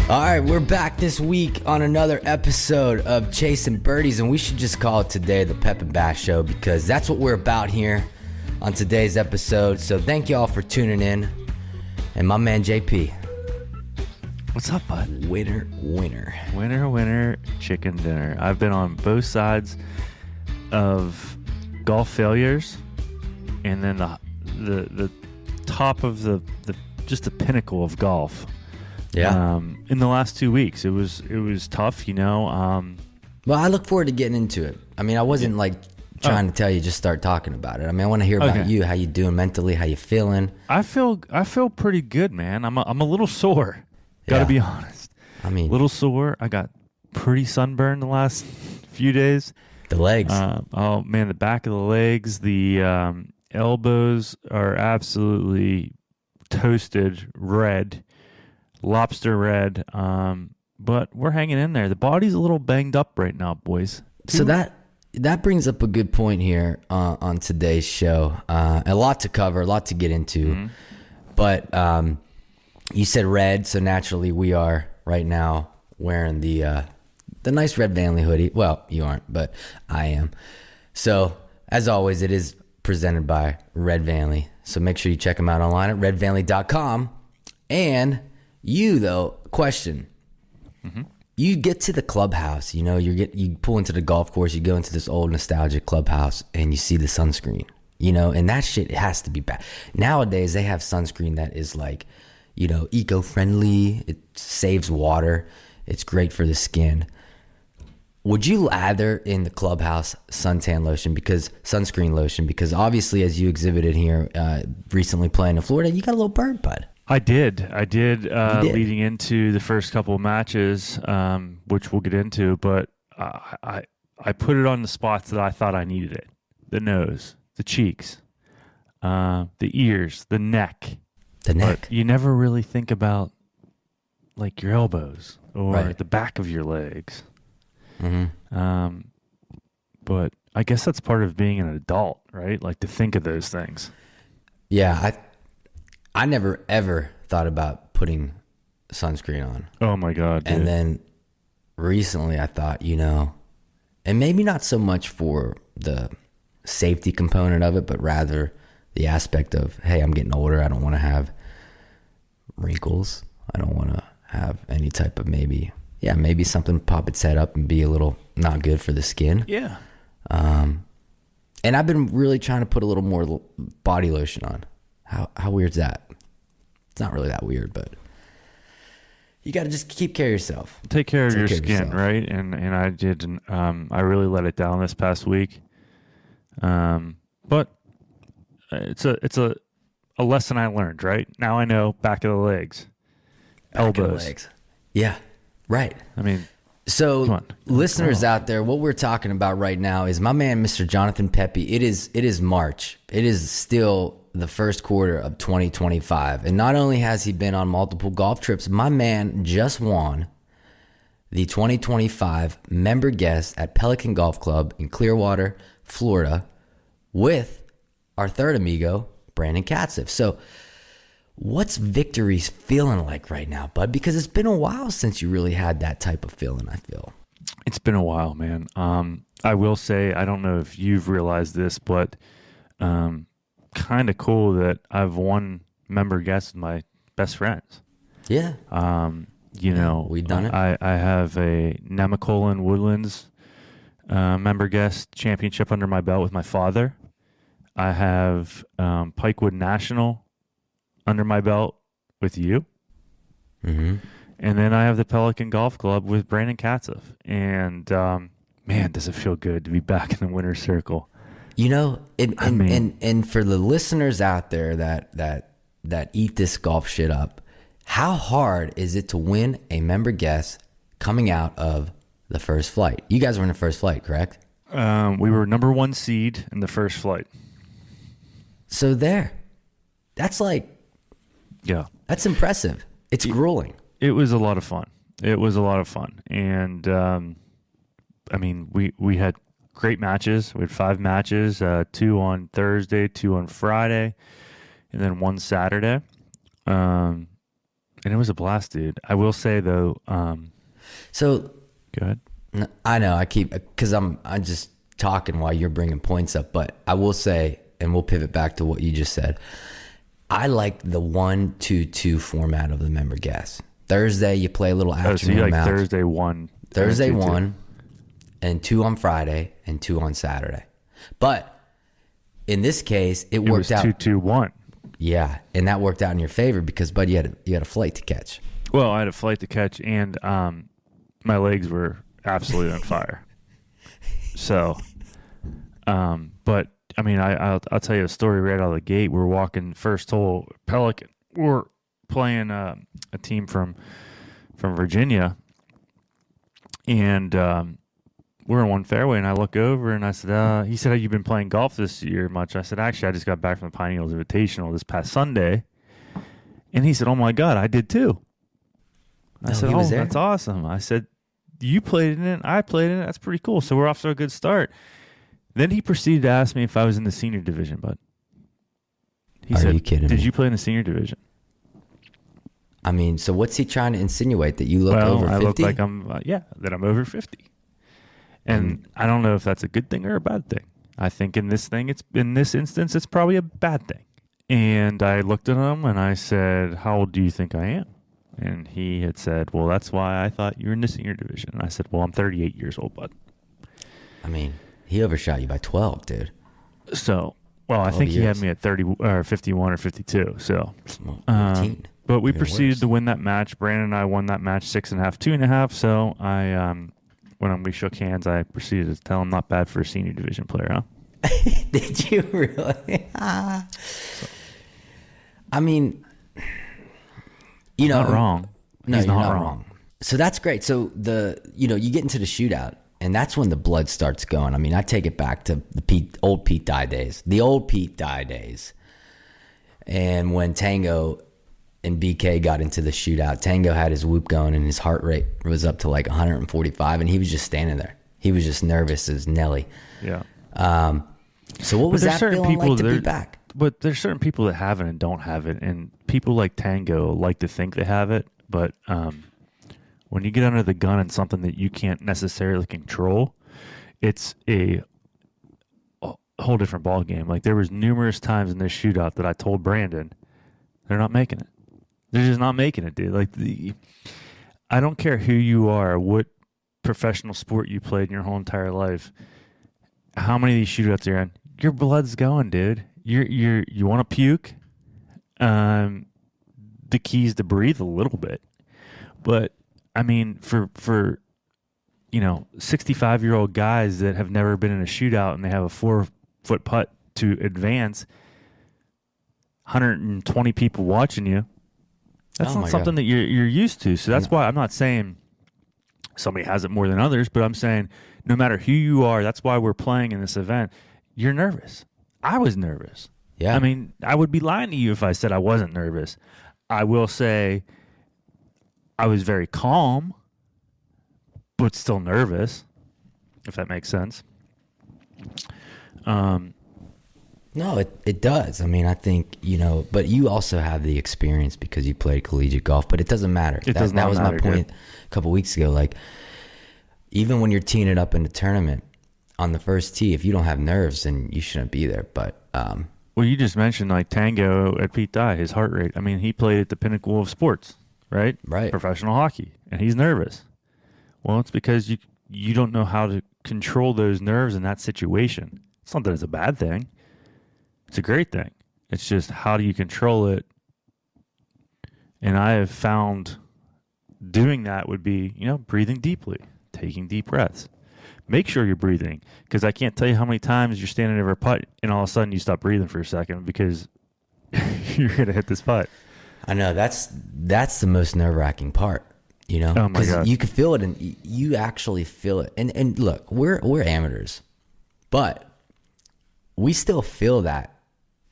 All right, we're back this week on another episode of Chasin Birdies, and we should just call it today the Pepe Bash Show because that's what we're about here on today's episode. So thank you all for tuning in. And my man JP. What's up, bud? Winner. Winner, chicken dinner. I've been on both sides of golf failures, and then the top of the just the pinnacle of golf. Yeah. In the last 2 weeks, it was tough, Well, I look forward to getting into it. I mean, I wasn't trying to tell you just start talking about it. I mean, I want to hear about you, how you doing mentally, how you feeling. I feel pretty good, man. I'm a little sore. Gotta be honest. I mean, a little sore. I got pretty sunburned the last few days. The legs. Oh man, the back of the legs, the elbows are absolutely toasted red. Lobster red, but we're hanging in there. The body's a little banged up right now, boys. So that brings up a good point here on today's show. A lot to cover, a lot to get into. But you said red, so naturally we are right now wearing the nice red Vanley hoodie. Well, you aren't, but I am. So as always, it is presented by Red Vanley. So make sure you check them out online at redvanley.com. And you, though, question. You get to the clubhouse, you pull into the golf course, you go into this old nostalgic clubhouse, and you see the sunscreen, and that shit has to be bad. Nowadays, they have sunscreen that is eco-friendly. It saves water. It's great for the skin. Would you lather in the clubhouse sunscreen lotion? Because obviously, as you exhibited here recently playing in Florida, you got a little burn, bud. I did. Leading into the first couple of matches, which we'll get into, but I put it on the spots that I thought I needed it. The nose, the cheeks, the ears, the neck. But you never really think about like your elbows or the back of your legs. But I guess that's part of being an adult, right? Like to think of those things. Yeah, I never, ever thought about putting sunscreen on. Oh, my God, dude. And then recently I thought, and maybe not so much for the safety component of it, but rather the aspect of, hey, I'm getting older. I don't want to have wrinkles. I don't want to have any type of maybe something pop its head up and be a little not good for the skin. Yeah. And I've been really trying to put a little more body lotion on. How weird's that? It's not really that weird, but you got to just keep care of yourself. Take care of your skin, right? And I did. I really let it down this past week. But it's a lesson I learned, right? Now I know back of the legs, elbows. Yeah, right. I mean, so listeners out there, what we're talking about right now is my man, Mr. Jonathan Pepe. It is March. It is still the first quarter of 2025. And not only has he been on multiple golf trips, my man just won the 2025 member guest at Pelican Golf Club in Clearwater, Florida, with our third amigo, Brandon Katzif. So what's victories feeling like right now, bud? Because it's been a while since you really had that type of feeling, I feel. It's been a while, man. I will say, I don't know if you've realized this, but kind of cool that I've won member guests with my best friends. Yeah. We've done it. I have a Nemacolin Woodlands member guest championship under my belt with my father. I have Pikewood National under my belt with you. Mm-hmm. And then I have the Pelican Golf Club with Brandon Katzif. And man, does it feel good to be back in the winner's circle. And for the listeners out there that eat this golf shit up, how hard is it to win a member guest coming out of the first flight? You guys were in the first flight, correct? We were number one seed in the first flight. So that's that's impressive. It's grueling. It was a lot of fun. And we had great matches. We had 5 matches, 2 on Thursday, 2 on Friday, and then 1 Saturday. And it was a blast, dude. I will say though. So go ahead. I know because I'm just talking while you're bringing points up, but I will say, and we'll pivot back to what you just said. I like the 1-2-2 format of the member guest. Thursday you play a little afternoon. So you like mount. Thursday 1, Thursday 1, and 2 on Friday, and 2 on Saturday. But in this case, it worked out 2-2-1. Yeah, and that worked out in your favor because, bud, you had a flight to catch. Well, I had a flight to catch, and my legs were absolutely on fire. So, but I mean, I'll tell you a story right out of the gate. We're walking first hole, Pelican. We're playing a team from Virginia, and we're in one fairway, and I look over, and I said, he said, have you been playing golf this year much? I said, actually, I just got back from the Pine Hills Invitational this past Sunday. And he said, oh, my God, I did too. I said, oh, that's awesome. I said, you played in it, I played in it. That's pretty cool. So we're off to a good start. Then he proceeded to ask me if I was in the senior division, bud. He said, you kidding did me? you play in the senior division? I mean, so what's he trying to insinuate, that you look over 50? I look like I'm, that I'm over 50. And I don't know if that's a good thing or a bad thing. I think in this instance, it's probably a bad thing. And I looked at him and I said, how old do you think I am? And he had said, well, that's why I thought you were in the senior division. And I said, well, I'm 38 years old, bud. I mean, he overshot you by 12, dude. So, well, I think he had me at 30 or 51 or 52. So, 15. But we proceeded to win that match. Brandon and I won that match 6.5, 2.5. So when we shook hands, I proceeded to tell him not bad for a senior division player, huh? Did you really? I mean, you know, not wrong. No, he's you're not wrong. So that's great. So you get into the shootout, and that's when the blood starts going. I mean, I take it back to the old Pete Dye days, and when Tango and BK got into the shootout, Tango had his whoop going, and his heart rate was up to like 145, and he was just standing there. He was just nervous as Nelly. Yeah. So what was that feeling like to be back? But there's certain people that have it and don't have it, and people like Tango like to think they have it, but when you get under the gun and something that you can't necessarily control, it's a whole different ball game. Like there was numerous times in this shootout that I told Brandon, they're not making it. They're just not making it, dude. Like I don't care who you are, what professional sport you played in your whole entire life, how many of these shootouts you're in, your blood's going, dude. You want to puke. The key is to breathe a little bit, but I mean, for 65-year-old guys that have never been in a shootout and they have a 4-foot putt to advance, 120 people watching you. That's not something that you're used to. So that's why I'm not saying somebody has it more than others, but I'm saying no matter who you are, that's why we're playing in this event. You're nervous. I was nervous. Yeah. I mean, I would be lying to you if I said I wasn't nervous. I will say I was very calm, but still nervous, if that makes sense. No, it does. I mean, I think, but you also have the experience because you played collegiate golf, but it doesn't matter. That was my point a couple weeks ago. Like, even when you're teeing it up in the tournament on the first tee, if you don't have nerves, then you shouldn't be there. But, well, you just mentioned like Tango at Pete Dye, his heart rate. I mean, he played at the pinnacle of sports, right? Right. Professional hockey, and he's nervous. Well, it's because you don't know how to control those nerves in that situation. It's not that it's a bad thing. It's a great thing. It's just how do you control it? And I have found doing that would be, breathing deeply, taking deep breaths. Make sure you're breathing, because I can't tell you how many times you're standing over a putt and all of a sudden you stop breathing for a second because you're going to hit this putt. I know that's the most nerve-wracking part, Oh my God. You can feel it, and you actually feel it. And look, we're amateurs, but we still feel that.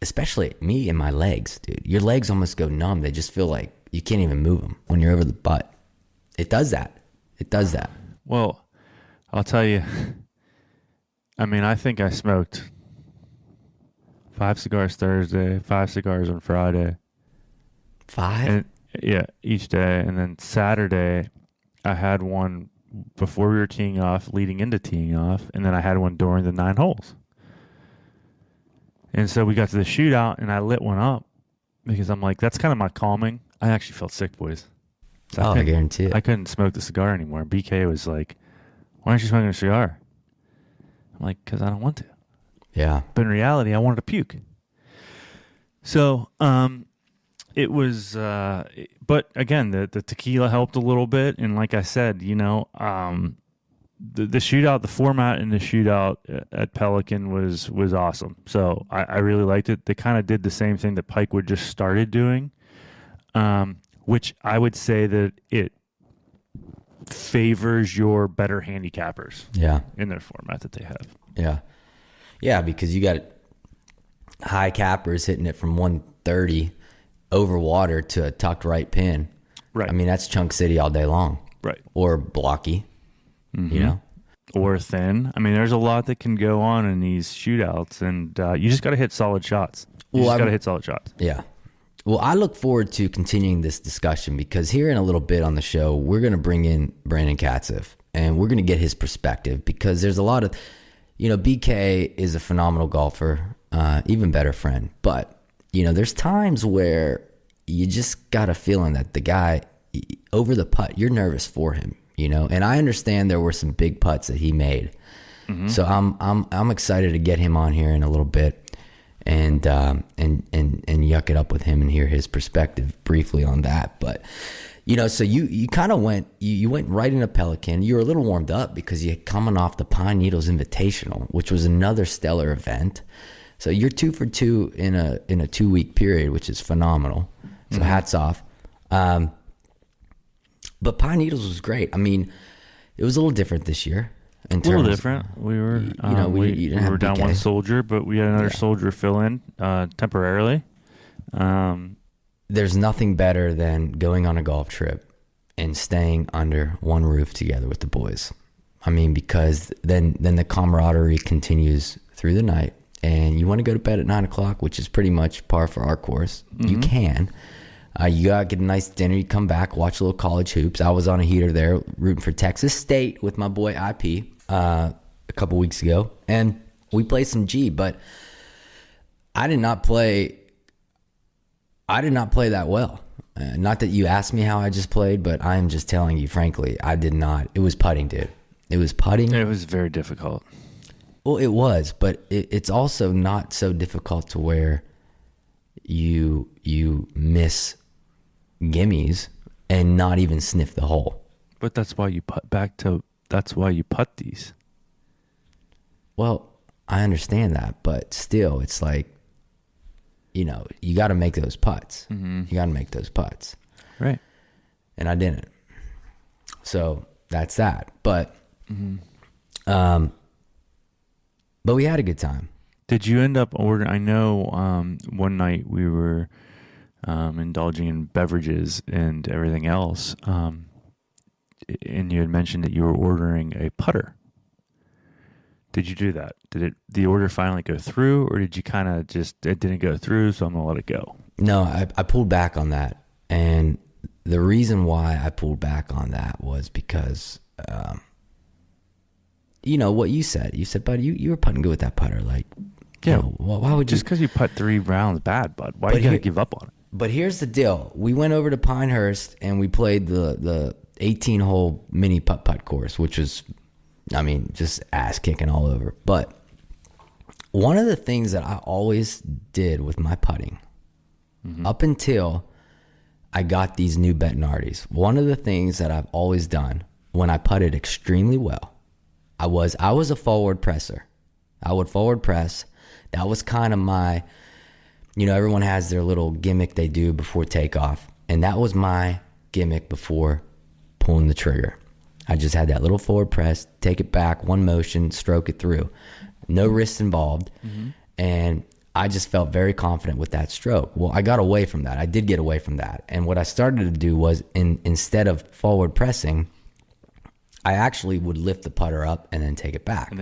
Especially me and my legs, dude. Your legs almost go numb. They just feel like you can't even move them when you're over the butt. It does that. Well, I'll tell you. I mean, I think I smoked 5 cigars Thursday, 5 cigars on Friday. 5? Yeah, each day. And then Saturday, I had one before we were teeing off, leading into teeing off, and then I had one during the 9 holes. And so we got to the shootout, and I lit one up because I'm like, that's kind of my calming. I actually felt sick, boys. So I guarantee it. I couldn't smoke the cigar anymore. BK was like, why aren't you smoking a cigar? I'm like, because I don't want to. Yeah. But in reality, I wanted to puke. So it was, but again, the tequila helped a little bit. And like I said, the shootout, the format in the shootout at Pelican was awesome. So I really liked it. They kind of did the same thing that Pikewood just started doing, which I would say that it favors your better handicappers. Yeah. In their format that they have. Yeah. Yeah, because you got high cappers hitting it from 130 over water to a tucked right pin. Right. I mean, that's Chunk City all day long. Right. Or blocky, you know? Or thin. I mean, there's a lot that can go on in these shootouts, and you just got to hit solid shots. You just got to hit solid shots. Yeah. Well, I look forward to continuing this discussion because here in a little bit on the show, we're going to bring in Brandon Katzev, and we're going to get his perspective because there's a lot of, BK is a phenomenal golfer, even better friend. But, there's times where you just got a feeling that the guy over the putt, you're nervous for him, and I understand there were some big putts that he made. Mm-hmm. So I'm excited to get him on here in a little bit. And yuck it up with him and hear his perspective briefly on that. But, so you kind of went right into Pelican. You were a little warmed up because you're coming off the Pine Needles Invitational, which was another stellar event. So you're 2 for 2 in a 2-week period, which is phenomenal. So hats off. But Pine Needles was great. I mean, it was a little different this year. A little different. We were, we were down one soldier, but we had another soldier fill in temporarily. There's nothing better than going on a golf trip and staying under one roof together with the boys. I mean, because then the camaraderie continues through the night, and you want to go to bed at 9:00, which is pretty much par for our course. Mm-hmm. You can. You gotta get a nice dinner. You come back, watch a little college hoops. I was on a heater there, rooting for Texas State with my boy IP. A couple weeks ago, and we played some G, but I did not play that well. Not that you asked me how I just played, but I am just telling you, frankly, I did not. It was putting, dude. It was putting. It was very difficult. Well, it was, but it's also not so difficult to where you miss gimmies and not even sniff the hole. But that's why you That's why you putt these. Well, I understand that, but still, it's like, you got to make those putts. Mm-hmm. You got to make those putts. Right. And I didn't. So that's that. But, but we had a good time. Did you end up ordering? I know one night we were indulging in beverages and everything else. And you had mentioned that you were ordering a putter. Did you do that? Did the order finally go through, or did you kind of it didn't go through, so I'm going to let it go? No, I pulled back on that. And the reason why I pulled back on that was because, what you said. You said, buddy, you were putting good with that putter. Like, yeah, why would you? Just because you putt 3 rounds bad, bud. Why are you going to give up on it? But here's the deal. We went over to Pinehurst, and we played the 18-hole mini putt-putt course, which was, just ass-kicking all over. But one of the things that I always did with my putting, up until I got these new Bettinardi's, one of the things that I've always done when I putted extremely well, I was a forward presser. I would forward press. That was kind of my, everyone has their little gimmick they do before takeoff. And that was my gimmick before pulling the trigger. I just had that little forward press, take it back, one motion, stroke it through. No wrists involved. Mm-hmm. And I just felt very confident with that stroke. Well, I got away from that. I did get away from that. And what I started to do was, instead of forward pressing, I actually would lift the putter up and then take it back.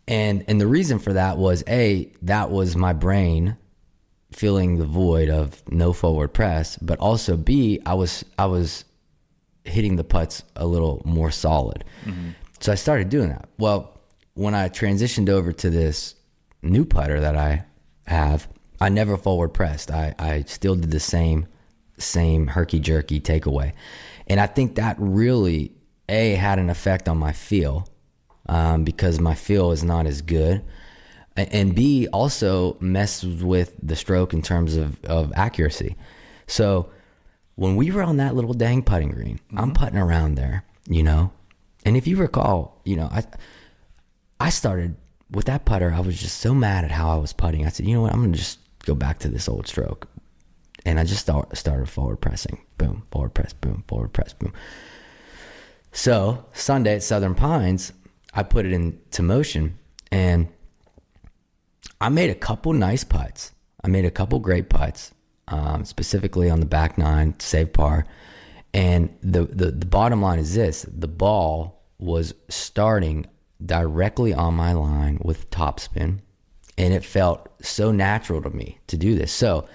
And the reason for that was, that was my brain filling the void of no forward press, but also B, I was hitting the putts a little more solid. So I started doing that. Well, when I transitioned over to this new putter that I have, I never forward pressed. I still did the same herky-jerky takeaway. And I think that really, A, had an effect on my feel, because my feel is not as good. And B, also messes with the stroke in terms of accuracy. So when we were on that little dang putting green, I'm putting around there, And if you recall, I started with that putter. I was just so mad at how I was putting. I said, you know what? I'm going to just go back to this old stroke. And I just started forward pressing. Boom, forward press, boom, forward press, boom. So Sunday at Southern Pines, I put it into motion, and I made a couple nice putts. I made a couple great putts, specifically on the back nine, save par. And the bottom line is this: the ball was starting directly on my line with topspin, and it felt so natural to me to do this. So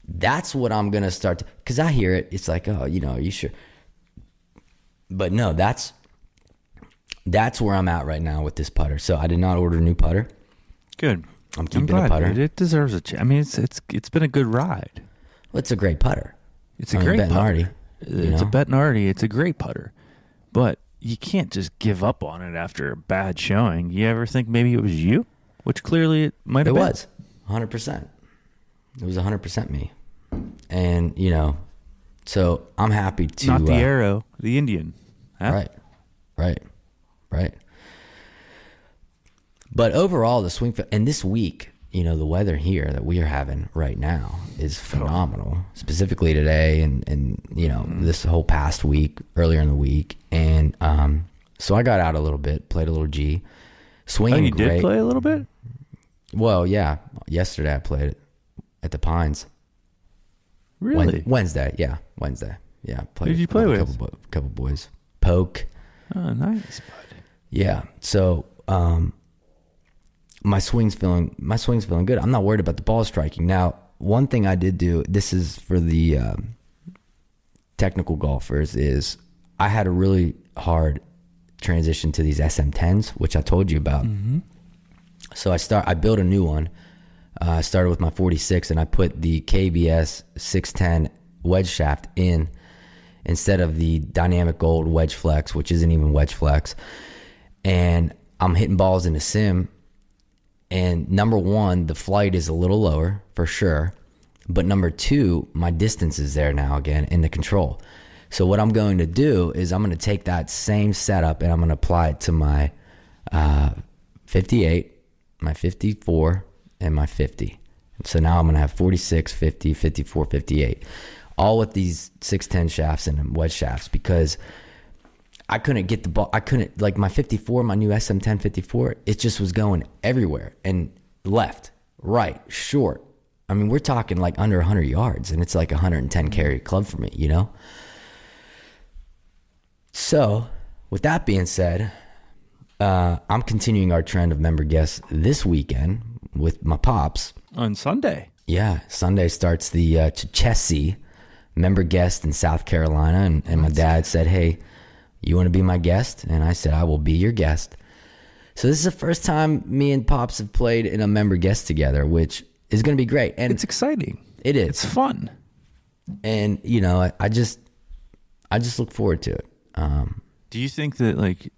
that's what I'm going to start to, because I hear it. It's like, oh, are you sure? But no, that's where I'm at right now with this putter. So I did not order a new putter. Good. I'm keeping the putter. Dude. It deserves a chance. I mean, it's been a good ride. Well, it's a great putter. It's a great putter. It's a Bettinardi. It's a great putter. But you can't just give up on it after a bad showing. You ever think maybe it was you? Which clearly it might have been. It was 100%. It was 100% me. And, so I'm happy to... Not the arrow, the Indian. Huh? Right. But overall, the swing... And this week, the weather here that we are having right now is phenomenal. Specifically today and this whole past week, earlier in the week. And so I got out a little bit, played a little G. Swinging great. You did play a little bit? Well, yeah. Yesterday I played it at the Pines. Really? Wednesday. Yeah. Who did you play with? A couple boys. Poke. Oh, nice, bud. Yeah. So my swing's feeling good. I'm not worried about the ball striking. Now, one thing I did do, this is for the technical golfers, is I had a really hard transition to these SM10s, which I told you about. So I built a new one. I started with my 46, and I put the KBS 610 wedge shaft in instead of the Dynamic Gold wedge flex, which isn't even wedge flex. And I'm hitting balls in a sim. And number one, the flight is a little lower for sure. But number two, my distance is there now again in the control. So what I'm going to do is I'm going to take that same setup and I'm going to apply it to my 58, my 54, and my 50. So now I'm going to have 46, 50, 54, 58, all with these 610 shafts and wedge shafts, because I couldn't get the ball. I couldn't, like my 54, my new SM10 54, it just was going everywhere and left, right, short. I mean, we're talking like under 100 yards, and it's like 110 carry club for me, So with that being said, I'm continuing our trend of member guests this weekend with my pops. On Sunday. Yeah. Sunday starts the Chasin member guest in South Carolina. And my dad said, hey, you want to be my guest? And I said, I will be your guest. So this is the first time me and Pops have played in a member guest together, which is going to be great. And it's exciting. It is. It's fun. And, I just look forward to it. Do you think that,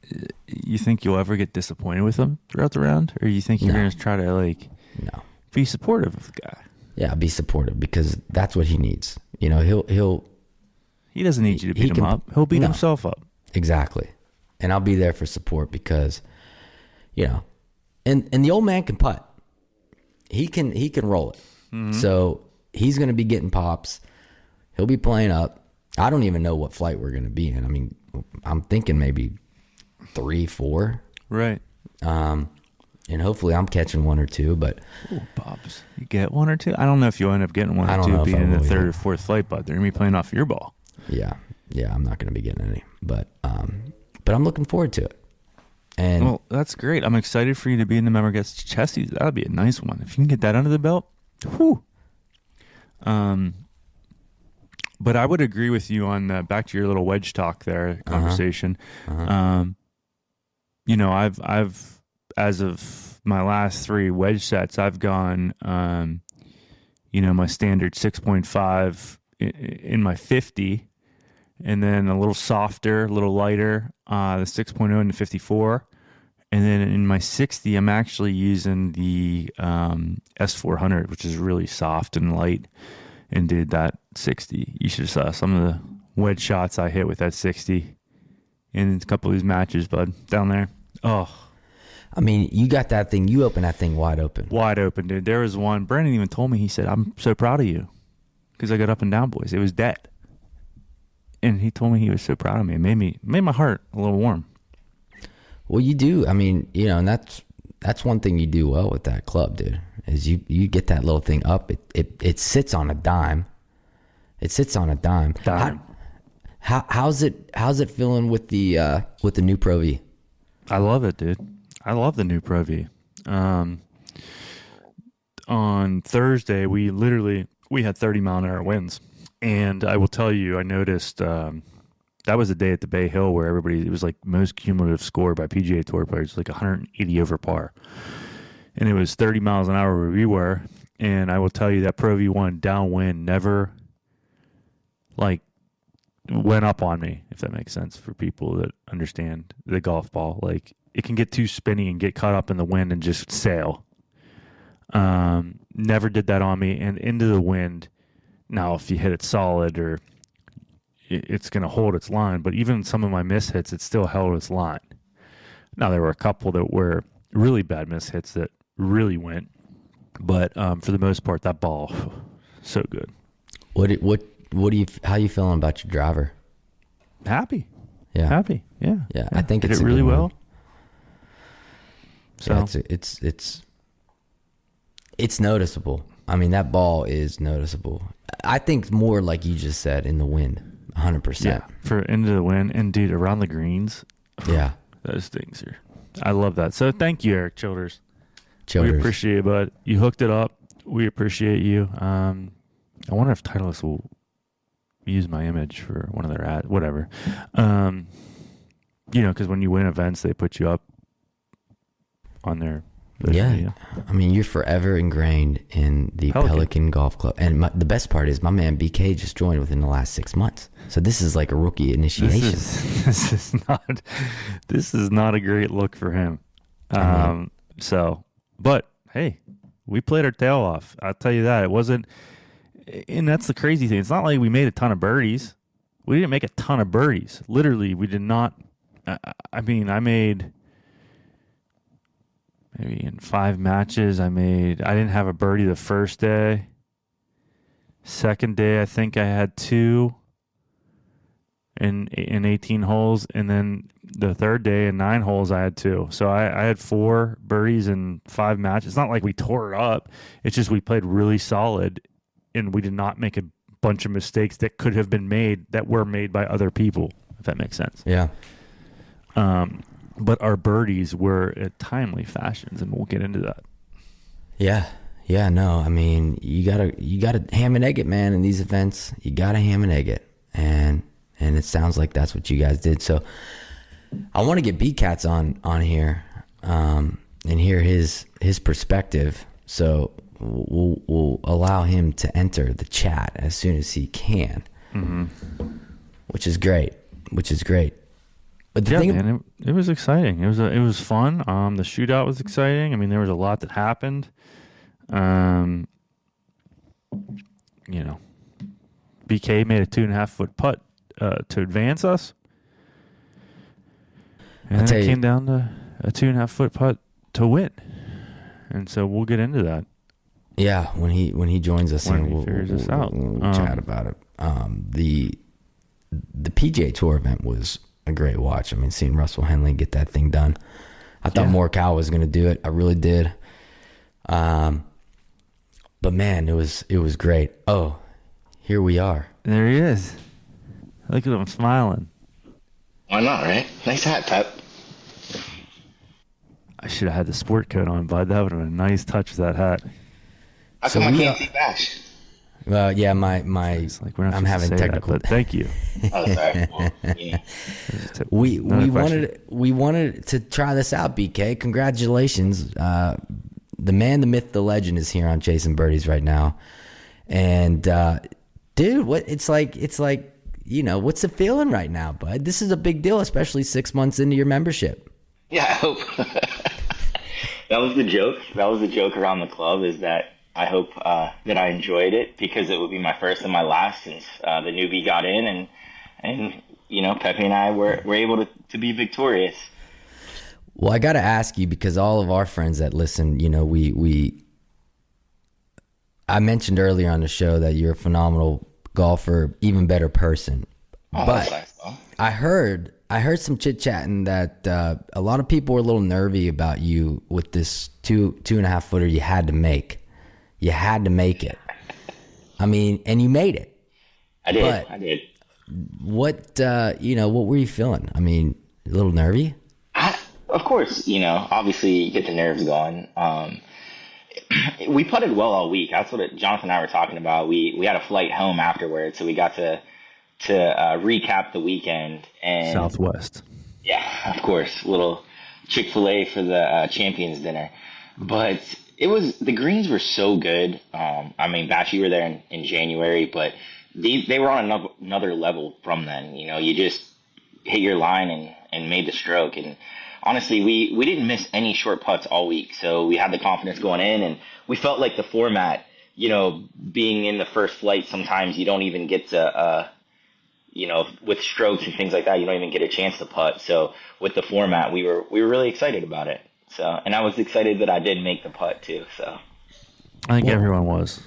you think you'll ever get disappointed with him throughout the round? Or you think you're going to try to, no, be supportive of the guy? Yeah, be supportive, because that's what he needs. He doesn't need you to beat him up. He'll beat himself up. Exactly. And I'll be there for support because, and the old man can putt. He can roll it. Mm-hmm. So he's going to be getting pops. He'll be playing up. I don't even know what flight we're going to be in. I mean, I'm thinking maybe 3, 4. Right. And hopefully I'm catching 1 or 2, but... Ooh, pops. You get 1 or 2? I don't know if you'll end up getting 1 or 2 being in the 3rd or 4th flight, but they're going to be playing off your ball. Yeah. Yeah, I'm not going to be getting any. But I'm looking forward to it. And well, that's great. I'm excited for you to be in the member guest Chasin. That'll be a nice one. If you can get that under the belt, whew. But I would agree with you on back to your little wedge talk there conversation. You know, I've as of my last 3 wedge sets, I've gone, you know, my standard 6.5 in my 50, and then a little softer, a little lighter, the 6.0 and the 54. And then in my 60, I'm actually using the S400, which is really soft and light, and did that 60. You should have saw some of the wedge shots I hit with that 60 in a couple of these matches, bud, down there. Oh. I mean, you got that thing, you opened that thing wide open. Wide open, dude. There was one, Brandon even told me, he said, I'm so proud of you because I got up and down, boys. It was dead. And he told me he was so proud of me. It made my heart a little warm. Well, you do. I mean, you know, and that's one thing you do well with that club, dude, is you get that little thing up. It sits on a dime. It sits on a dime. How's it feeling with the new Pro V? I love it, dude. I love the new Pro V. On Thursday, we had 30-mile-an-hour winds, and I will tell you, I noticed. That was the day at the Bay Hill where it was like most cumulative score by PGA Tour players, like 180 over par. And it was 30 miles an hour where we were. And I will tell you that Pro V1 downwind never like went up on me, if that makes sense for people that understand the golf ball. Like it can get too spinny and get caught up in the wind and just sail. Never did that on me. And into the wind, now if you hit it solid or it's going to hold its line, but even some of my miss hits, it still held its line. Now, there were a couple that were really bad miss hits that really went, but for the most part, that ball, so good. How you feeling about your driver? Happy. Yeah. Happy. Yeah. Yeah. I think did it's it really well. So yeah, it's noticeable. I mean, that ball is noticeable. I think more like you just said, in the wind. 100%. Yeah, for into the wind, and dude, around the greens. Yeah, those things are. I love that. So thank you, Eric Childers. We appreciate it, bud. You hooked it up. We appreciate you. I wonder if Titleist will use my image for one of their ads, whatever. You know, because when you win events, they put you up on their. Yeah, media. I mean, you're forever ingrained in the Pelican Golf Club, and the best part is my man BK just joined within the last 6 months. So this is like a rookie initiation. This is not a great look for him. But hey, we played our tail off. I'll tell you that. It wasn't, and that's the crazy thing. It's not like we made a ton of birdies. We didn't make a ton of birdies. Literally, we did not. I mean, I made. Maybe in 5 matches, I didn't have a birdie the first day. Second day, I think I had 2 in 18 holes. And then the third day in 9 holes, I had 2. So I had 4 birdies in 5 matches. It's not like we tore it up. It's just we played really solid, and we did not make a bunch of mistakes that could have been made that were made by other people, if that makes sense. Yeah. But our birdies were at timely fashions, and we'll get into that. Yeah. Yeah, no, I mean, you gotta ham and egg it, man, in these events. You gotta ham and egg it. And it sounds like that's what you guys did. So I want to get B-Cats on here and hear his perspective. So we'll allow him to enter the chat as soon as he can, which is great. But the thing, man, it was exciting. It was fun. The shootout was exciting. I mean, there was a lot that happened. You know, BK made a 2.5-foot putt to advance us, and then it came down to a 2.5-foot putt to win. And so we'll get into that. Yeah, when he joins us, we'll figures this out. We'll chat about it. The PGA Tour event was a great watch. I mean, seeing Russell Henley get that thing done. I thought Morikawa was going to do it. I really did. But man, it was great. Oh, here we are. There he is. Look at him smiling. Why not, right? Nice hat, Pep. I should have had the sport coat on, bud. That would have been a nice touch of that hat. How come I can't see Bash? Well, yeah, my It's like we're not I'm supposed to having say technical. that, but thank you. Oh, sorry. Well, yeah. we Another question. wanted to try this out, BK. Congratulations. The man, the myth, the legend is here on Chasing Birdies right now. And dude, what it's like, what's the feeling right now, bud? This is a big deal, especially 6 months into your membership. Yeah, I hope. That was the joke. That was the joke around the club, is that I hope that I enjoyed it, because it would be my first and my last since the newbie got in, and Pepe and I were able to be victorious. Well, I got to ask you, because all of our friends that listen, I mentioned earlier on the show that you're a phenomenal golfer, even better person. Oh, but that's nice, though. I heard some chit chatting that a lot of people were a little nervy about you with this 2.5 footer you had to make. You had to make it. I mean, and you made it. I did. But I did. what were you feeling? I mean, a little nervy? Of course, obviously you get the nerves going. We putted well all week. That's what Jonathan and I were talking about. We had a flight home afterwards, so we got to recap the weekend. And Southwest. Yeah, of course, little Chick-fil-A for the champions dinner. But the greens were so good. Batch, you were there in January, but they were on another level from then. You just hit your line and made the stroke. And honestly, we didn't miss any short putts all week, so we had the confidence going in, and we felt like the format, being in the first flight, sometimes you don't even get to, with strokes and things like that, you don't even get a chance to putt. So with the format, we were really excited about it. So, and I was excited that I did make the putt too. So I think everyone was.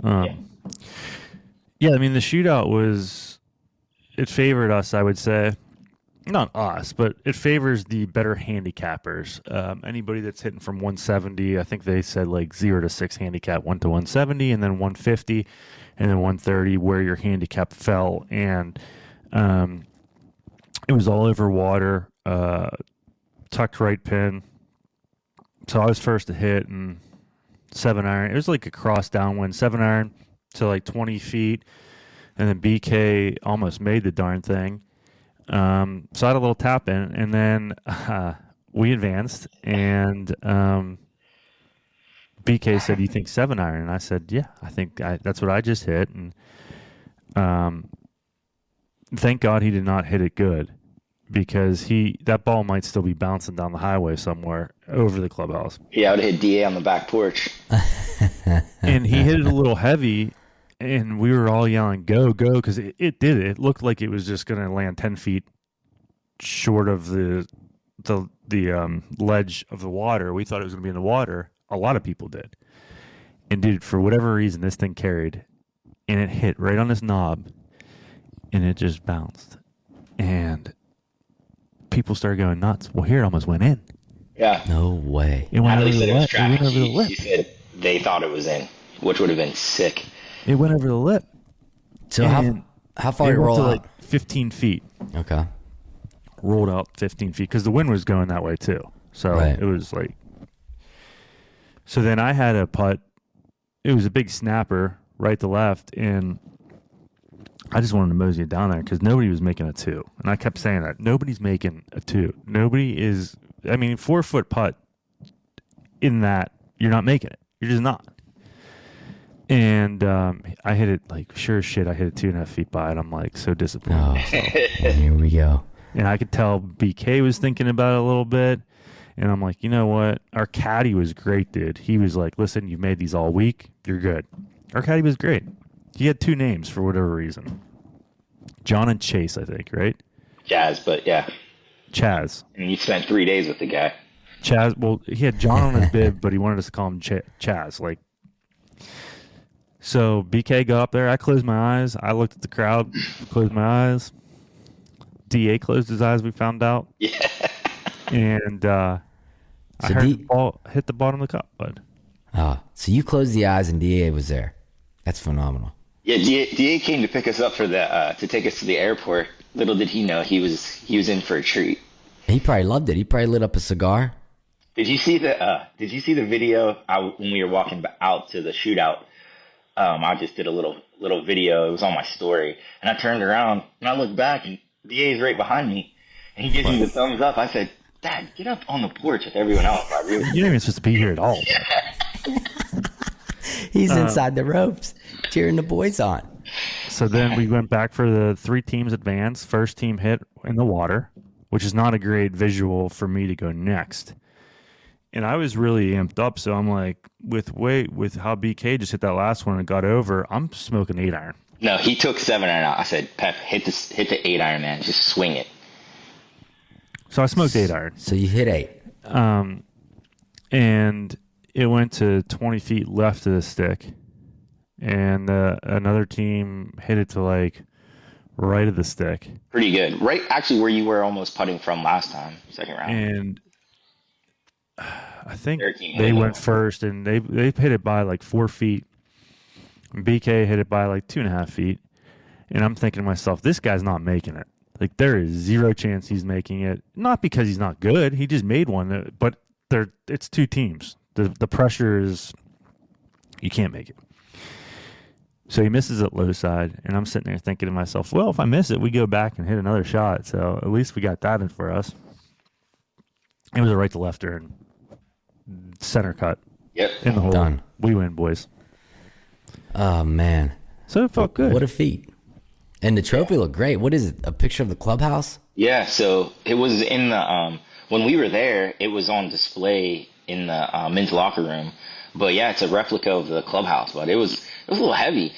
Yeah, I mean, the shootout it favored us, I would say. Not us, but it favors the better handicappers. Anybody that's hitting from 170, I think they said like 0 to 6 handicap, 1 to 170, and then 150, and then 130, where your handicap fell. And it was all over water, tucked right pin. So I was first to hit, and 7-iron. It was like a cross downwind 7-iron to like 20 feet, and then BK almost made the darn thing. So I had a little tap in, and then we advanced, and BK said, "You think 7-iron?" And I said, "Yeah, I think that's what I just hit." And thank God he did not hit it good, because that ball might still be bouncing down the highway somewhere over the clubhouse. Yeah, I would hit DA on the back porch. And he hit it a little heavy. And we were all yelling, "Go, go," because it did. It looked like it was just going to land 10 feet short of the ledge of the water. We thought it was going to be in the water. A lot of people did. And dude, for whatever reason, this thing carried, and it hit right on this knob, and it just bounced. And people started going nuts. Well, here it almost went in. Yeah. No way. It went over Natalie the said it was lip. It went trash. over the lip. She said they thought it was in, which would have been sick. It went over the lip. So how far did it roll out? Like 15 feet. Okay. Rolled out 15 feet because the wind was going that way too. So Right. It was like. So then I had a putt. It was a big snapper, right to left, and I just wanted to mosey it down there because nobody was making a 2. And I kept saying that. Nobody's making a 2. Nobody is. I mean, 4-foot putt in that, you're not making it. You're just not. And I hit it like, sure as shit, I hit it 2.5 feet by it. I'm like so disappointed. Oh, here we go. And I could tell BK was thinking about it a little bit. And I'm like, you know what? Our caddy was great, dude. He was like, listen, you've made these all week. You're good. Our caddy was great. He had 2 names for whatever reason. John and Chase, I think, right? Chaz, but yeah. Chaz. And you spent 3 days with the guy. Chaz, well, he had John on his bib, but he wanted us to call him Chaz. Like, so BK got up there. I closed my eyes. I looked at the crowd, closed my eyes. DA closed his eyes, we found out. Yeah. And I heard the ball hit the bottom of the cup, bud. Oh, so you closed the eyes and DA was there. That's phenomenal. Yeah, DA came to pick us up for to take us to the airport. Little did he know he was in for a treat. He probably loved it. He probably lit up a cigar. Did you see the video when we were walking out to the shootout? I just did a little video. It was on my story, and I turned around and I looked back, and Da is right behind me, and he gives me the thumbs up. I said, "Dad, get up on the porch with everyone else." You're not even supposed to be here at all. He's inside the ropes, cheering the boys on. So then we went back for the 3 teams advance. First team hit in the water, which is not a great visual for me to go next. And I was really amped up, so I'm like, with how BK just hit that last one and got over, I'm smoking 8-iron. No, he took 7-iron out. I said, Pep, hit the 8-iron, man. Just swing it. So I smoked 8-iron. So you hit 8. And it went to 20 feet left of the stick. And another team hit it to like right of the stick. Pretty good. Right, actually, where you were almost putting from last time, second round. And I think they went first, and they hit it by like 4 feet. And BK hit it by like 2.5 feet. And I'm thinking to myself, this guy's not making it. Like, there is zero chance he's making it. Not because he's not good. He just made one. But it's 2 teams. The pressure is, you can't make it. So he misses at low side, and I'm sitting there thinking to myself, well, if I miss it, we go back and hit another shot. So at least we got that in for us. It was a right to lefter and center cut. Yep. In the hole. Done. We win, boys. Oh, man. So it felt good. What a feat. And the trophy looked great. What is it, a picture of the clubhouse? Yeah, so it was in the when we were there, it was on display in the men's locker room. But yeah, it's a replica of the clubhouse, but it was a little heavy.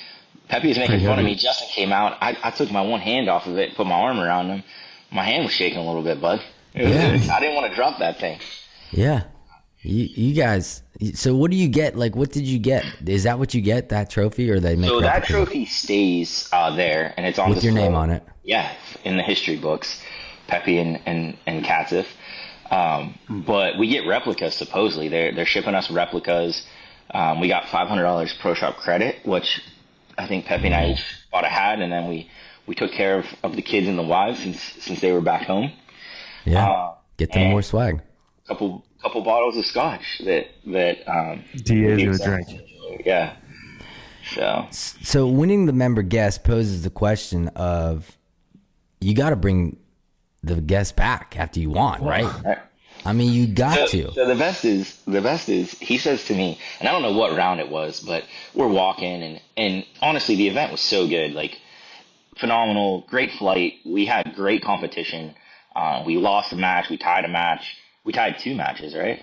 Pepe was making fun of me. Justin came out. I took my one hand off of it, put my arm around him. My hand was shaking a little bit, bud. I didn't want to drop that thing. Yeah. You guys, so what do you get? Like, what did you get? Is that what you get, that trophy, or they make So that replicas? trophy stays there, and it's on With your display. name on it? Yeah, in the history books, Pepe and Katzif. But we get replicas, supposedly. They're shipping us replicas. We got $500 Pro Shop credit, which I think Pepe and I each bought a hat, and then we took care of the kids and the wives since they were back home. Yeah, get them more swag. Couple bottles of scotch that DA is gonna drink. Yeah. So winning the member guest poses the question of, you got to bring the guest back after you won, right? I mean, you got to. So the best is he says to me, and I don't know what round it was, but we're walking, and honestly, the event was so good, like phenomenal, great flight. We had great competition. We lost a match. We tied a match. We tied 2 matches, right?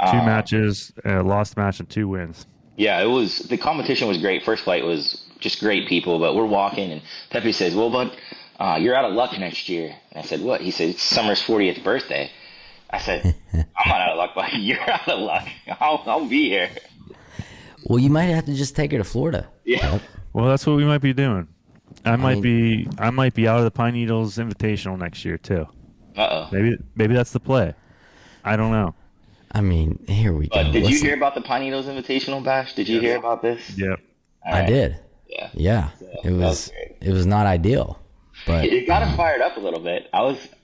2 matches, lost a match, and 2 wins. Yeah, the competition was great. First flight was just great people, but we're walking, and Pepe says, well, bud, you're out of luck next year. And I said, what? He said, it's Summer's 40th birthday. I said, I'm not out of luck, but you're out of luck. I'll be here. Well, you might have to just take her to Florida. Yeah. Well, that's what we might be doing. I might be out of the Pine Needles Invitational next year too. Maybe that's the play. I don't know. I mean, here we go. Did you hear about the Pine Needles Invitational Bash? Did you hear about this? Yep. I did. Yeah. So, it was not ideal, but it got him fired up a little bit.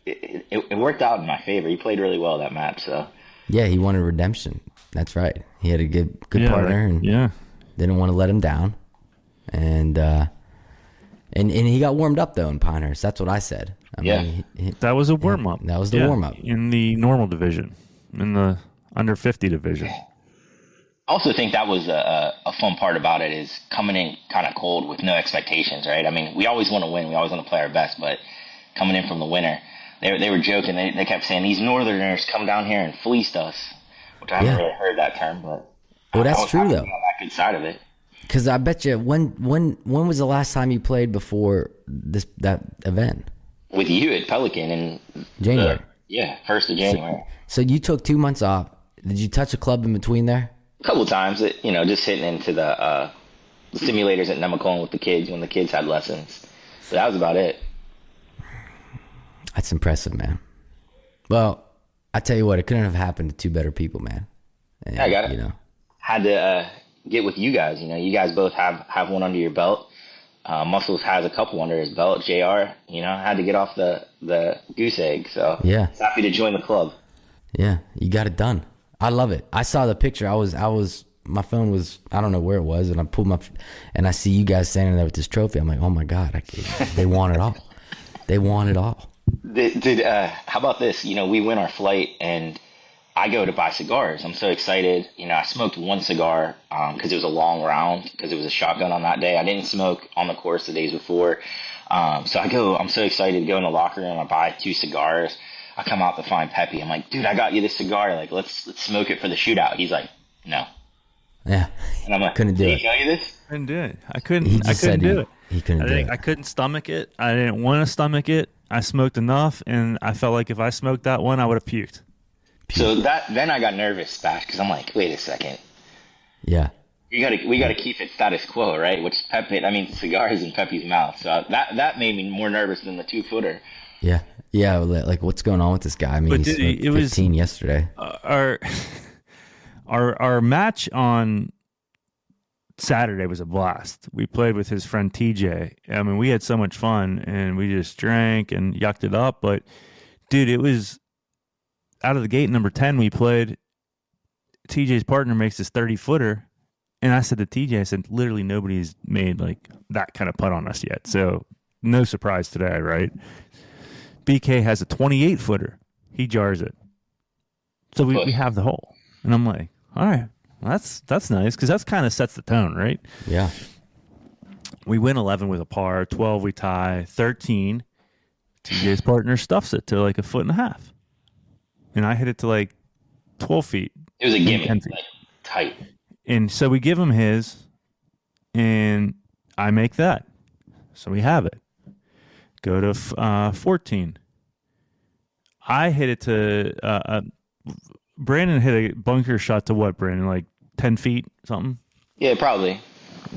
It worked out in my favor. He played really well that match. So yeah, he wanted redemption. That's right. He had a good partner, and didn't want to let him down. And he got warmed up though in Pinehurst. That's what I said. I mean, that was a warm up. That was the warm up in the normal division, in the under 50 division. I also think that was a fun part about it, is coming in kind of cold with no expectations, right? I mean, we always want to win. We always want to play our best, but coming in from the winner, they were joking. They kept saying, these Northerners come down here and fleeced us, which I haven't really heard that term, but well, that's true though. On that good side of it. Because I bet you, when was the last time you played before that event? With you at Pelican in January. 1st of January. So you took 2 months off. Did you touch a club in between there? A couple of times, just hitting into the simulators at Nemacolin with the kids when the kids had lessons. But that was about it. That's impressive, man. Well, I tell you what, it couldn't have happened to 2 better people, man. And, I got it. Had to get with you guys. You guys both have one under your belt. Muscles has a couple under his belt. JR, had to get off the goose egg. So happy to join the club. Yeah, you got it done. I love it. I saw the picture. I was my phone was, I don't know where it was, and I pulled and I see you guys standing there with this trophy. I'm like, oh my God, they won it all. They won it all. How about this? We win our flight, and I go to buy cigars. I'm so excited. I smoked one cigar because it was a long round, because it was a shotgun on that day. I didn't smoke on the course the days before. So I'm so excited to go in the locker room. I buy 2 cigars. I come out to find Pepe. I'm like, dude, I got you this cigar. Like, let's smoke it for the shootout. He's like, no. Yeah. And I'm like, couldn't do it. Did he tell you this? Couldn't do it. I couldn't do it. He couldn't do it. I couldn't stomach it. I didn't want to stomach it. I smoked enough, and I felt like if I smoked that one, I would have puked. So then I got nervous, Bash, because I'm like, wait a second. Yeah. We gotta keep it status quo, right? Which cigars in Pepe's mouth. So that made me more nervous than the 2-footer. Yeah. Yeah. Like, what's going on with this guy? I mean, he smoked 15 yesterday. Our match on Saturday was a blast. We played with his friend TJ. I mean, we had so much fun, and we just drank and yucked it up. But, dude, it was out of the gate, number 10, we played. TJ's partner makes this 30-footer. And I said to TJ, I said, literally nobody's made like that kind of putt on us yet. So no surprise today, right? BK has a 28-footer. He jars it. So we have the hole. And I'm like, all right, well, that's nice, because that's kind of sets the tone, right? Yeah. We win 11 with a par. 12 we tie. 13, TJ's partner stuffs it to like 1.5 feet. And I hit it to like 12 feet. It was a gimme, like tight. And so we give him his, and I make that. So we have it. Go to 14. I hit it to Brandon hit a bunker shot to what, Brandon? Like 10 feet, something? Yeah, probably.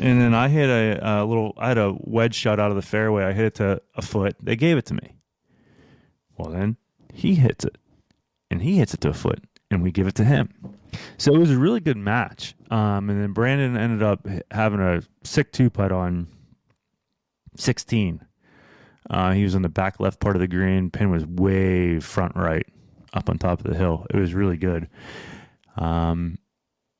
And then I hit I had a wedge shot out of the fairway. I hit it to 1 foot. They gave it to me. Well, then he hits it, and he hits it to 1 foot, and we give it to him. So it was a really good match. And then Brandon ended up having a sick 2-putt on 16. He was on the back left part of the green. Pin was way front right, up on top of the hill. It was really good. And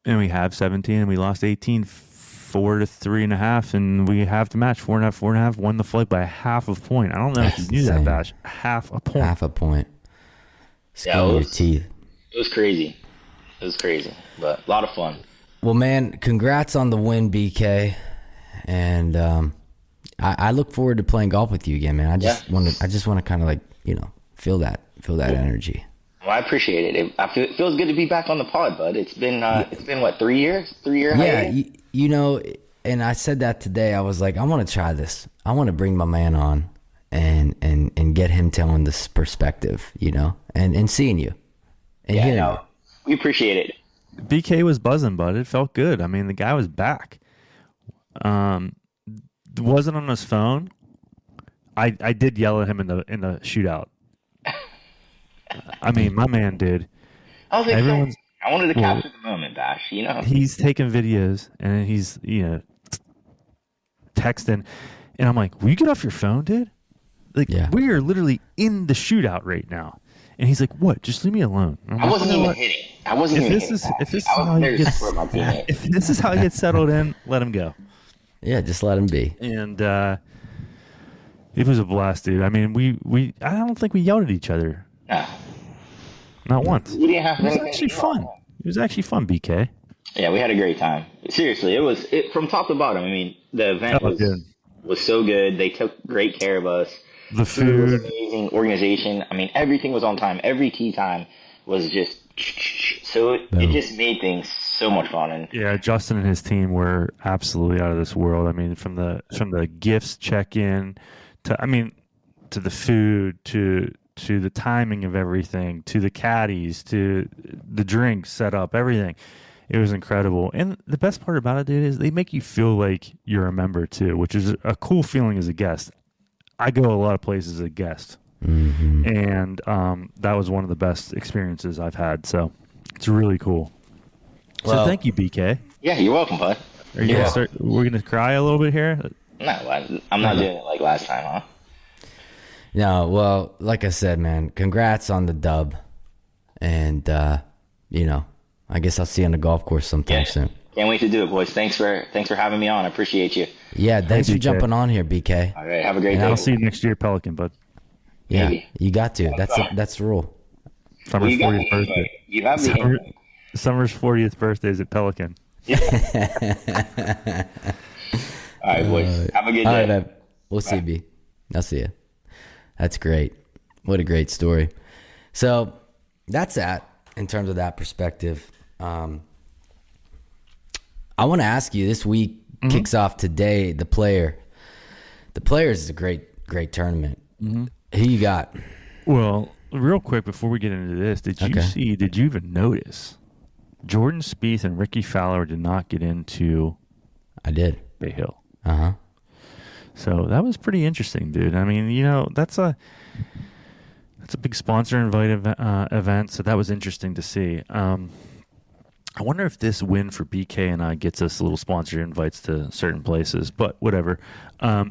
we have 17, and we lost 18, 4 to 3.5, and we have the match 4.5, won the flight by 0.5 point. I don't know if you knew that, Bash. 0.5 point. 0.5 point. Skin Yeah, your teeth. It was crazy. But a lot of fun. Well, man, congrats on the win, BK. And I look forward to playing golf with you again, man. I just want to kind of like, feel that energy. Well, I appreciate it. It feels good to be back on the pod, bud. It's been what, 3 years? 3 year hiatus? Yeah, and I said that today. I was like, I want to try this. I want to bring my man on and get him telling this perspective, and seeing you and hearing you. We appreciate it. BK was buzzing, bud. It felt good. I mean, the guy was back. Wasn't on his phone. I did yell at him in the shootout. I mean, my man did. I was excited. I wanted to capture the moment, Bash. He's taking videos, and he's texting, and I'm like, "Will you get off your phone, dude? Like, we are literally in the shootout right now." And he's like, "What? Just leave me alone." I wasn't even hitting. If this is how he gets settled in, let him go. Yeah, just let him be. And it was a blast, dude. I mean, I don't think we yelled at each other. No. Not once. We didn't have it was actually fun. It was actually fun, BK. Yeah, we had a great time. Seriously, it was from top to bottom. I mean, the event was so good. They took great care of us. The food was amazing. Organization. I mean, everything was on time. Every tee time was just so it just made things so much fun. And yeah, Justin and his team were absolutely out of this world. I mean, from the gifts check-in to the food to the timing of everything, to the caddies, to the drinks set up, everything. It was incredible. And the best part about it, dude, is they make you feel like you're a member too, which is a cool feeling as a guest. I go a lot of places as a guest, and that was one of the best experiences I've had. So it's really cool. So thank you, BK. Yeah, you're welcome, bud. Are you gonna start? We're gonna cry a little bit here. No, I'm not doing it like last time, huh? No, well, like I said, man, congrats on the dub, and I guess I'll see you on the golf course sometime soon. Can't wait to do it, boys. Thanks for having me on. I appreciate you. Yeah, thanks for BK. jumping on here, BK. All right, have a great And day. I'll see you next year, Pelican, bud. Yeah, Maybe. you got to. That's the rule. Summer's You got 40th the invite. birthday. You have the invite. Summer's 40th birthday is at Pelican. All right, boys. Have a good All day. right, man. We'll see you, B. I'll see you. That's great. What a great story. So that's that in terms of that perspective. I want to ask you, this week kicks off today, the Players is a great tournament. Who you got? Well, real quick before we get into this, did you even notice Jordan Spieth and Ricky Fowler did not get into I did. Bay Hill? Uh-huh. So that was pretty interesting, dude. I mean, that's a big sponsor invited event, so that was interesting to see. I wonder if this win for BK and I gets us little sponsor invites to certain places, but whatever.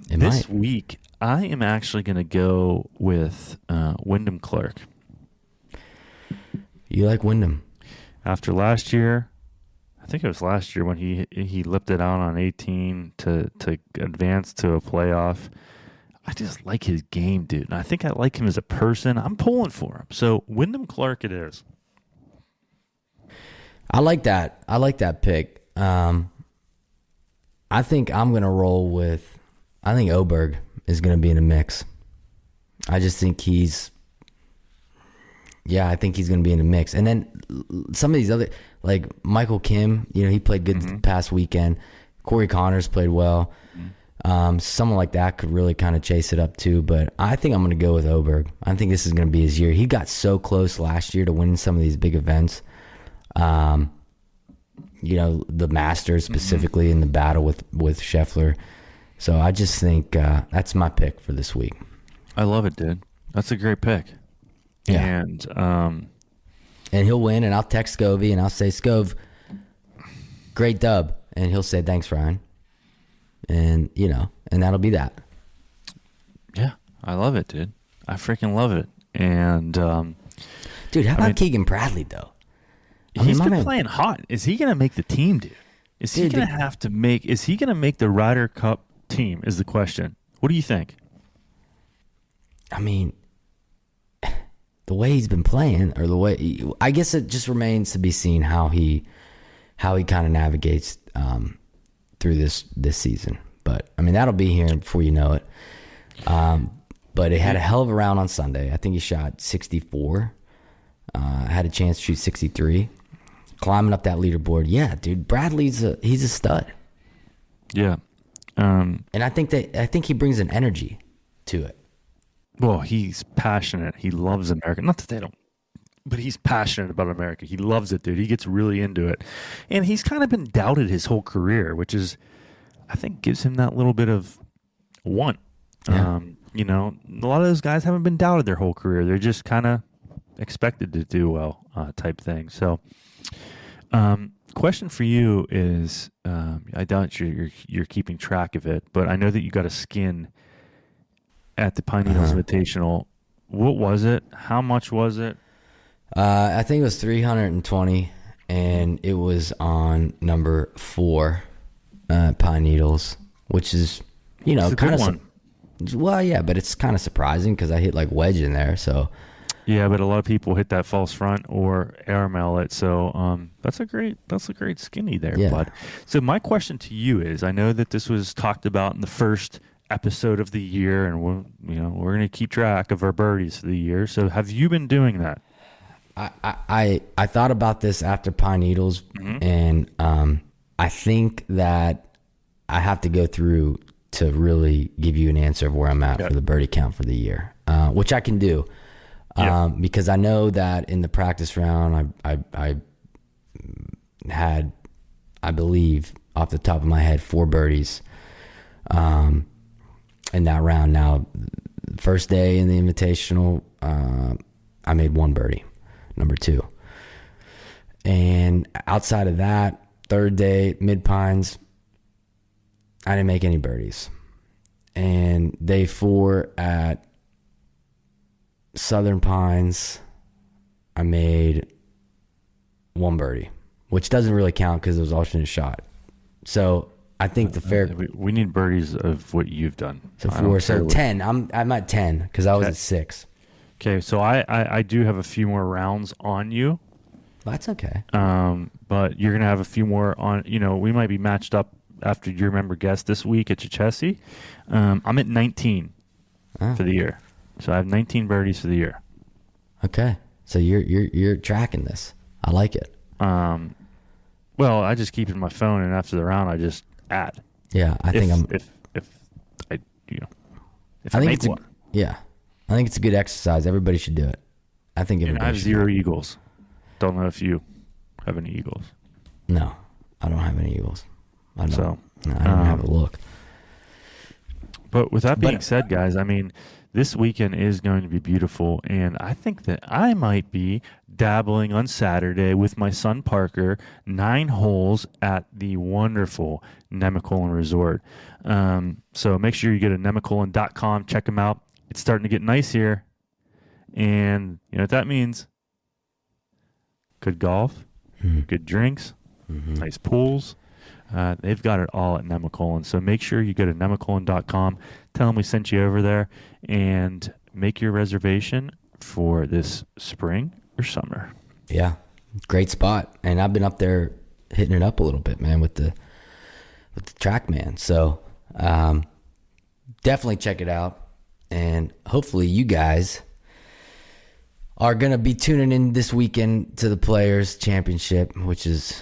This week, I am actually going to go with Wyndham Clark. You like Wyndham? After last year, I think it was last year when he lipped it out on 18 to advance to a playoff. I just like his game, dude. And I think I like him as a person. I'm pulling for him. So Wyndham Clark it is. I like that. I like that pick. I think I'm going to roll with, I think Oberg is going to be in the mix. I just think I think he's going to be in the mix. And then some of these other, like Michael Kim, he played good the past weekend. Corey Connors played well. Someone like that could really kind of chase it up too. But I think I'm going to go with Oberg. I think this is going to be his year. He got so close last year to winning some of these big events. The Masters specifically in the battle with Scheffler. So I just think that's my pick for this week. I love it, dude. That's a great pick. Yeah. And he'll win, and I'll text Scovey, and I'll say, Scove, great dub. And he'll say, thanks, Ryan. And, and that'll be that. Yeah, I love it, dude. I freaking love it. And, dude, how about Keegan Bradley, though? He's been playing hot. Is he going to make the team, dude? Is he going to make the Ryder Cup team is the question. What do you think? I mean, the way he's been playing, or the way I guess it just remains to be seen how he kind of navigates through this season. But I mean, that'll be here before you know it. But it had a hell of a round on Sunday. I think he shot 64. Had a chance to shoot 63. Climbing up that leaderboard. Yeah, dude, Bradley's he's a stud. Yeah. And I think he brings an energy to it. Well, he's passionate. He loves America. Not that they don't, but he's passionate about America. He loves it, dude. He gets really into it. And he's kind of been doubted his whole career, which is, I think, gives him that little bit of want. Yeah. A lot of those guys haven't been doubted their whole career. They're just kind of expected to do well type thing. So, question for you is, I doubt you're keeping track of it, but I know that you got a skin at the Pine Needles Invitational. What was it? How much was it? I think it was 320, and it was on number 4, Pine Needles, which is, kind of well, yeah, but it's kind of surprising because I hit like wedge in there. So yeah, but a lot of people hit that false front or airmail it. So that's a great skinny there, bud. So my question to you is, I know that this was talked about in the first episode of the year, and we're going to keep track of our birdies for the year. So have you been doing that? I thought about this after Pine Needles, and I think that I have to go through to really give you an answer of where I'm at for the birdie count for the year, which I can do, because I know that in the practice round I had, I believe off the top of my head, 4 birdies in that round. Now, first day in the Invitational, I made 1 birdie, number 2. And outside of that, third day, Mid Pines, I didn't make any birdies. And day 4 at Southern Pines, I made 1 birdie. which doesn't really count because it was alternate shot. So I think the fair. We need birdies of what you've done. So 4, so 10. I'm at 10 because I was at 6. Okay, so I do have a few more rounds on you. That's okay. But you're gonna have a few more on. We might be matched up after your member guest this week at Chasin. I'm at 19 for the year, so I have 19 birdies for the year. Okay, so you're tracking this. I like it. Well, I just keep it in my phone, and after the round, I just add. Yeah, I think it's one. I think it's a good exercise. Everybody should do it. I think everybody. And I have 0 eagles. Don't know if you have any eagles. No, I don't have any eagles. I don't. So no, I don't have a look. But with that being said, guys, I mean, this weekend is going to be beautiful, and I think that I might be dabbling on Saturday with my son Parker, 9 holes at the wonderful Nemacolin Resort. So make sure you go to nemacolin.com, check them out. It's starting to get nice here, and you know what that means? Good golf, good drinks, nice pools. They've got it all at Nemacolin. So make sure you go to nemacolin.com, tell them we sent you over there, and make your reservation for this spring or summer. Yeah, great spot. And I've been up there hitting it up a little bit, man, with the TrackMan. So definitely check it out. And hopefully you guys are going to be tuning in this weekend to the Players Championship, which is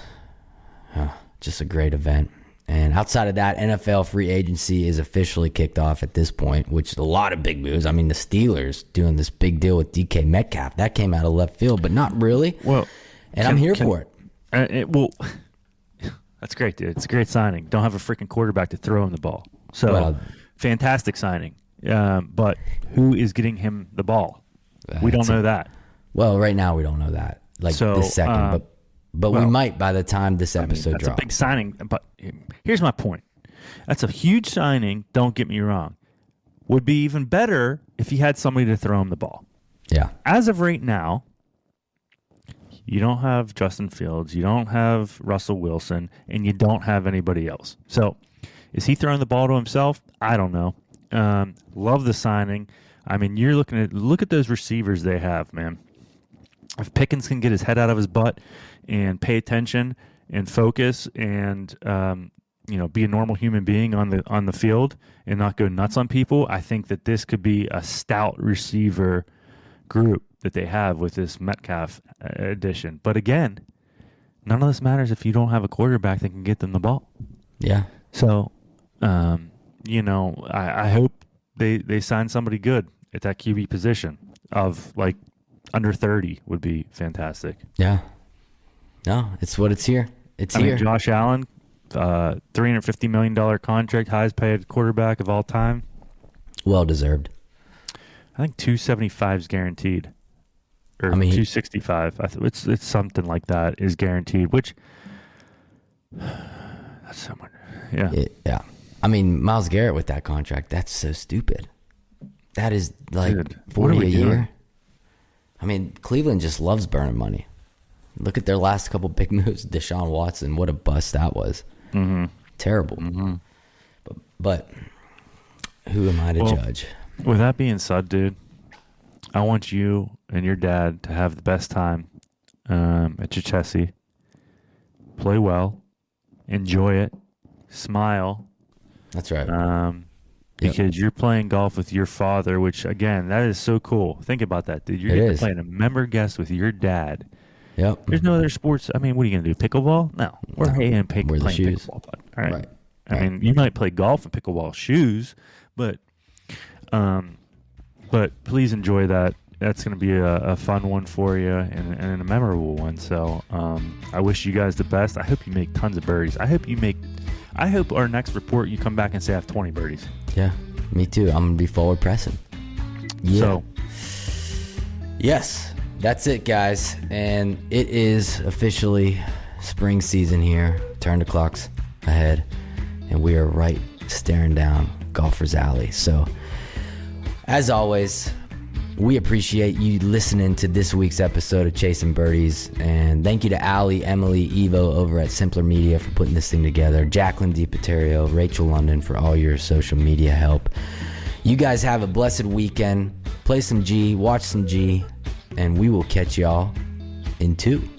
just a great event. And outside of that, NFL free agency is officially kicked off at this point, which is a lot of big moves. I mean, the Steelers doing this big deal with DK Metcalf. That came out of left field, but not really. Well, I'm here for it. That's great, dude. It's a great signing. Don't have a freaking quarterback to throw him the ball. So, fantastic signing. But who is getting him the ball? We don't know that. Well, right now we don't know that. This second, but we might by the time this episode drops. That's a big signing. But here's my point. That's a huge signing. Don't get me wrong. Would be even better if he had somebody to throw him the ball. Yeah. As of right now, you don't have Justin Fields, you don't have Russell Wilson, and you don't have anybody else. So, is he throwing the ball to himself? I don't know. Love the signing. I mean, look at those receivers they have, man. If Pickens can get his head out of his butt and pay attention and focus and be a normal human being on the field and not go nuts on people, I think that this could be a stout receiver group that they have with this Metcalf addition. But again, none of this matters if you don't have a quarterback that can get them the ball. Yeah. So, I hope they sign somebody good at that QB position of under 30 would be fantastic. Yeah. No, it's what it's here. I mean, Josh Allen, $350 million contract, highest paid quarterback of all time. Well deserved. I think 275 is guaranteed, or 265. It's something like that is guaranteed. Which that's so much. Yeah. Yeah. I mean, Myles Garrett with that contract, that's so stupid. That is Dude, 40 a year. Doing? I mean, Cleveland just loves burning money. Look at their last couple big moves. Deshaun Watson, what a bust that was. Mm-hmm. Terrible. Mm-hmm. But who am I to judge? With that being said, dude, I want you and your dad to have the best time at Chasin. Play well. Enjoy it. Smile. That's right. Because you're playing golf with your father, which, again, that is so cool. Think about that, dude. You're playing a member guest with your dad. Yep. There's no other sports. I mean, what are you going to do, pickleball? No. We're playing pickleball. All right. Right. I mean, you might play golf in pickleball shoes, but please enjoy that. That's going to be a fun one for you and a memorable one. So I wish you guys the best. I hope you make tons of birdies. I hope our next report you come back and say I have 20 birdies. Yeah, me too. I'm going to be forward pressing. Yeah. So, yes, that's it, guys. And it is officially spring season here. Turn the clocks ahead. And we are staring down Golfer's Alley. So, as always, We appreciate you listening to this week's episode of Chasin' Birdies. And thank you to Allie, Emily, Evo over at Simpler Media for putting this thing together. Jacqueline DiPaterio, Rachel London for all your social media help. You guys have a blessed weekend. Play some G, watch some G, and we will catch y'all in 2.